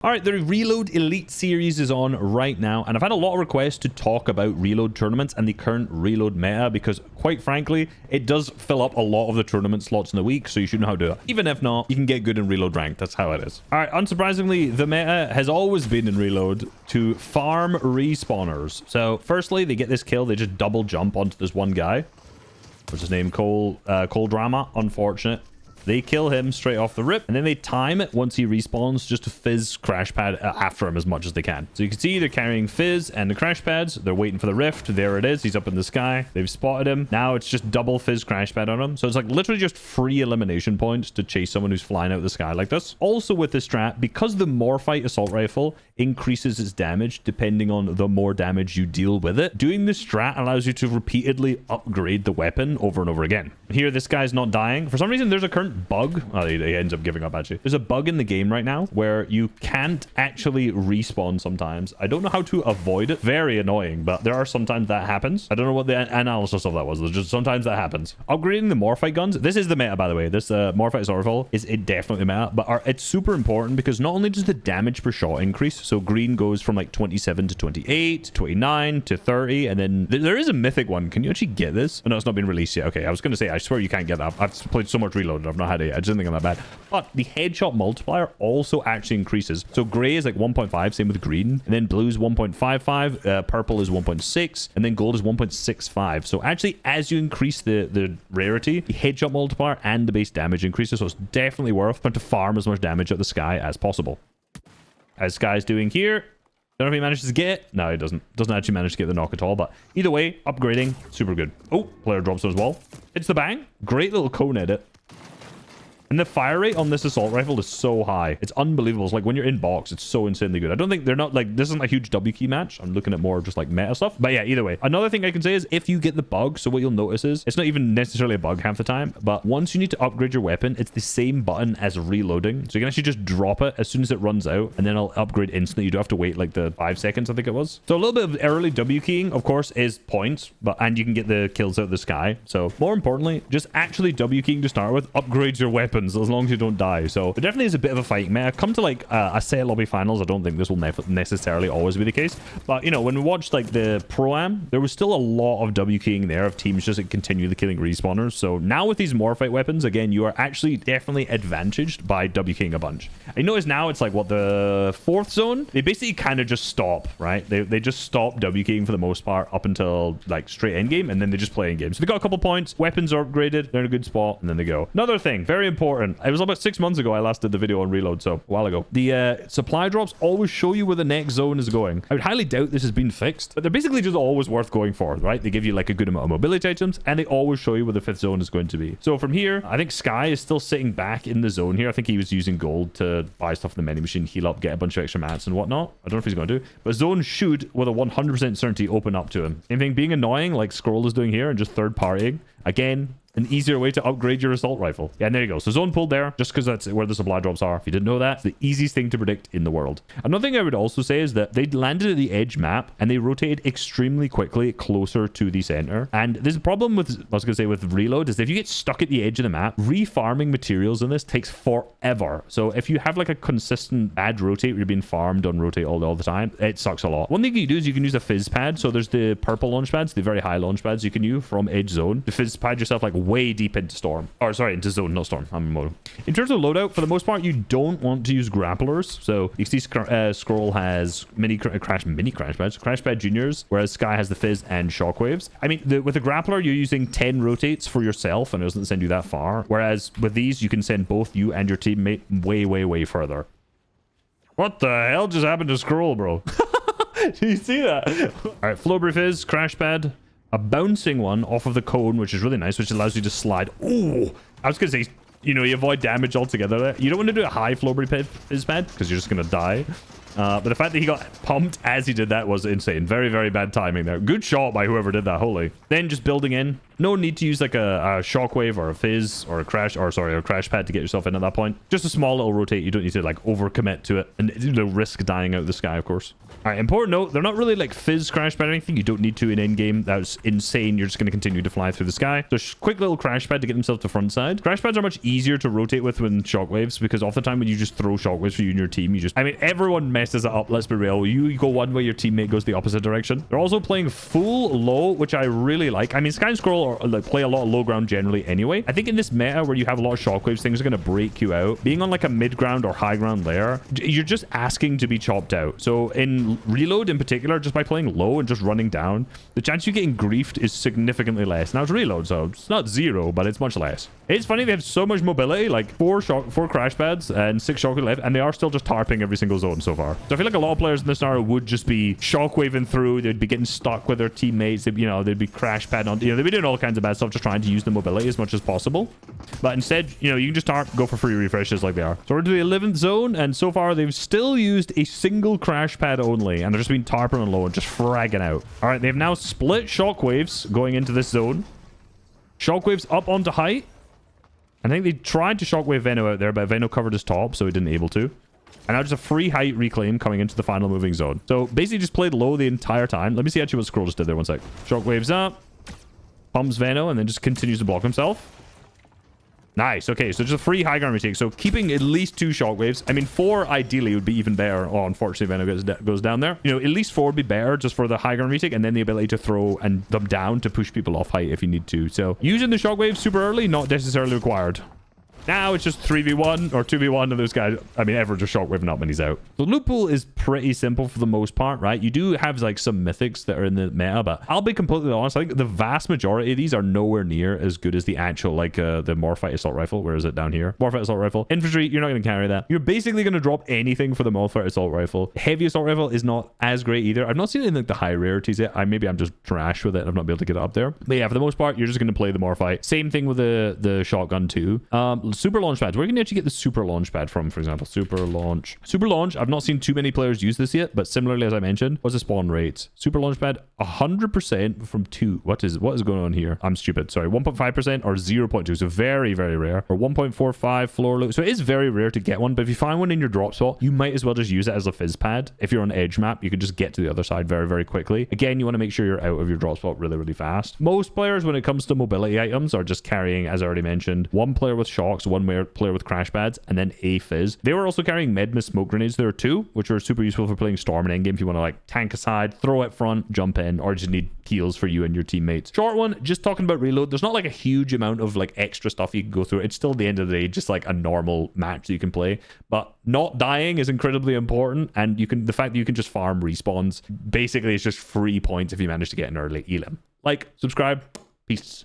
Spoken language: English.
All right, the Reload Elite series is on right now, and I've had a lot of requests to talk about Reload tournaments and the current Reload meta because, quite frankly, it does fill up a lot of the tournament slots in the week, so you should know how to do it. Even if not, you can get good in Reload rank. That's how it is. All right, unsurprisingly, the meta has always been in Reload to farm respawners. So, firstly, they get this kill. They just double jump onto this one guy. What's his name? Cole Drama. Unfortunate. They kill him straight off the rip, and then they time it once he respawns just to fizz crash pad after him as much as they can. So you can see they're carrying fizz and the crash pads. They're waiting for the rift. There it is. He's up in the sky. They've spotted him. Now it's just double fizz crash pad on him. So it's like literally just free elimination points to chase someone who's flying out of the sky like this. Also with this strat, because the Morphite assault rifle increases its damage depending on the more damage you deal with it, doing this strat allows you to repeatedly upgrade the weapon over and over again. Here, this guy's not dying. For some reason, there's a current bug. Oh, he ends up giving up, actually. There's a bug in the game right now where you can't actually respawn sometimes. I don't know how to avoid it. Very annoying, but there are sometimes that happens. I don't know what the analysis of that was. There's just sometimes that happens. Upgrading the Morphite guns. This is the meta, by the way. This Morphite assault rifle is definitely meta, but it's super important because not only does the damage per shot increase, so green goes from like 27 to 28, 29 to 30, and then there is a mythic one. Can you actually get this? Oh, no, it's not been released yet. Okay, I was going to say, I swear you can't get that. I've played so much Reload, I've not had it. I just didn't think I'm that bad. But the headshot multiplier also actually increases. So gray is like 1.5, same with green. And then blue is 1.55, purple is 1.6, and then gold is 1.65. So actually, as you increase the rarity, the headshot multiplier and the base damage increases. So it's definitely worth trying to farm as much damage at the sky as possible. As Sky's doing here. Don't know if he manages to get it. No, he doesn't. Doesn't actually manage to get the knock at all. But either way, upgrading, super good. Oh, player drops on his wall. Hits the bang. Great little cone edit. And the fire rate on this assault rifle is so high. It's unbelievable. It's like when you're in box, it's so insanely good. I don't think they're not like, this isn't a huge W key match. I'm looking at more just like meta stuff. But yeah, either way. Another thing I can say is if you get the bug, so what you'll notice is it's not even necessarily a bug half the time, but once you need to upgrade your weapon, it's the same button as reloading. So you can actually just drop it as soon as it runs out and then it'll upgrade instantly. You don't have to wait like the 5 seconds, I think it was. So a little bit of early W keying, of course, is points, and you can get the kills out of the sky. So more importantly, just actually W keying to start with upgrades your weapons as long as you don't die. So it definitely is a bit of a fighting meta. Come to like a set lobby finals, I don't think this will necessarily always be the case, but you know, when we watched like the pro-am, there was still a lot of W keying there of teams just like, continually killing respawners. So now with these Morphite weapons, again, you are actually definitely advantaged by W keying a bunch. I notice now it's like what, the 4th zone, they basically kind of just stop, right? They just stop W keying for the most part up until like straight endgame, and then they just play endgame. So they got a couple points, weapons are upgraded, they're in a good spot, and then they go. Another thing, very important, it was about 6 months ago I last did the video on Reload, so a while ago. The supply drops always show you where the next zone is going. I would highly doubt this has been fixed, but they're basically just always worth going for, right? They give you like a good amount of mobility items, and they always show you where the 5th zone is going to be. So from here, I think Sky is still sitting back in the zone here. I think he was using gold to buy stuff in the mini machine, heal up, get a bunch of extra mats and whatnot. I don't know if he's going to do, but zone should, with a 100% certainty, open up to him. Anything being annoying, like Scroll is doing here, and just third partying, again, an easier way to upgrade your assault rifle. Yeah, and there you go. So zone pulled there, just because that's where the supply drops are. If you didn't know that, it's the easiest thing to predict in the world. Another thing I would also say is that they landed at the edge map and they rotated extremely quickly closer to the center. And there's a problem with, I was going to say with Reload, is if you get stuck at the edge of the map, refarming materials in this takes forever. So if you have like a consistent bad rotate where you're being farmed on rotate all the time, it sucks a lot. One thing you can do is you can use a fizz pad. So there's the purple launch pads, the very high launch pads you can use from edge zone. The fizz pad yourself like way deep into storm, or sorry, into zone, not storm. I'm in moto. In terms of loadout, for the most part, you don't want to use grapplers. So you see Scroll has mini crash pads, crash pad juniors, whereas Sky has the fizz and shockwaves. I mean, with a grappler, you're using 10 rotates for yourself, and it doesn't send you that far. Whereas with these, you can send both you and your teammate way further. What the hell just happened to Scroll, bro? Do you see that? All right, Flowbrief is crash pad. A bouncing one off of the cone, which is really nice, which allows you to slide. Oh, I was going to say, you know, you avoid damage altogether there. You don't want to do a high Flowbrief fizz pad because you're just going to die. But the fact that he got pumped as he did that was insane. Very, very bad timing there. Good shot by whoever did that. Holy. Then just building in. No need to use like a shockwave or a fizz or a crash, or sorry, a crash pad to get yourself in at that point. Just a small little rotate. You don't need to like overcommit to it and risk dying out of the sky, of course. All right, important note, they're not really like fizz crash pad or anything. You don't need to in endgame. That's insane. You're just going to continue to fly through the sky. So quick little crash pad to get themselves to front side. Crash pads are much easier to rotate with when shockwaves, because oftentimes when you just throw shockwaves for you and your team, I mean, everyone messes it up. Let's be real. You go one way, your teammate goes the opposite direction. They're also playing full low, which I really like. I mean, Sky and Scroll are, like, play a lot of low ground generally anyway. I think in this meta where you have a lot of shockwaves, things are going to break you out. Being on like a mid ground or high ground layer, you're just asking to be chopped out. So in reload in particular, just by playing low and just running down, the chance you getting griefed is significantly less. Now it's reload, so it's not zero, but it's much less. It's funny, they have so much mobility, like four crash pads and 6 shockwave left, and they are still just tarping every single zone so far. So I feel like a lot of players in this scenario would just be shockwaving through. They'd be getting stuck with their teammates. They'd be crash padding on, they'd be doing all kinds of bad stuff, just trying to use the mobility as much as possible. But instead, you can just tarp, go for free refreshes like they are. So we're to the 11th zone, and so far they've still used a single crash pad only, and they're just been tarping on low and just fragging out. All right, they've now split shockwaves going into this zone. Shockwaves up onto height. I think they tried to shockwave Veno out there, but Veno covered his top, so he didn't able to. And now just a free height reclaim coming into the final moving zone. So basically just played low the entire time. Let me see actually what Scroll just did there. One sec. Shockwaves up. Pumps Veno and then just continues to block himself. Nice. Okay, so just a free high ground retake. So keeping at least 2 shockwaves. I mean, 4 ideally would be even better. Oh, unfortunately, Veno goes down there. At least 4 would be better just for the high ground retake, and then the ability to throw and them down to push people off height if you need to. So using the shockwaves super early, not necessarily required. Now it's just 3v1 or 2v1 and those guys, I mean, everyone just shockwaving up when he's out. The loot pool is pretty simple for the most part, right? You do have like some mythics that are in the meta, but I'll be completely honest, I think the vast majority of these are nowhere near as good as the actual, like the Morphite Assault Rifle. Where is it? Down here. Morphite Assault Rifle. Infantry, you're not going to carry that. You're basically going to drop anything for the Morphite Assault Rifle. Heavy Assault Rifle is not as great either. I've not seen any like the high rarities yet. Maybe I'm just trash with it. I've not been able to get it up there. But yeah, for the most part, you're just going to play the Morphite. Same thing with the shotgun too. Super launch pads. Where can you actually get the super launch pad from, for example? Super launch. I've not seen too many players use this yet, but similarly, as I mentioned, what's the spawn rate? Super launch pad, 100% from 2. What is going on here? I'm stupid. Sorry, 1.5% or 0.2. So very, very rare. Or 1.45 floor loot. So it is very rare to get one, but if you find one in your drop spot, you might as well just use it as a fizz pad. If you're on edge map, you can just get to the other side very, very quickly. Again, you want to make sure you're out of your drop spot really, really fast. Most players, when it comes to mobility items, are just carrying, as I already mentioned, one player with shocks, one player with crash pads, and then a fizz. They were also carrying Medma smoke grenades there too, which are super useful for playing Storm in endgame if you want to like tank aside, throw it front, jump in, or just need heals for you and your teammates. Short one, just talking about reload, there's not like a huge amount of like extra stuff you can go through. It's still at the end of the day just like a normal match that you can play, but not dying is incredibly important, and the fact that you can just farm respawns, basically it's just free points if you manage to get an early elim. Like, subscribe, peace.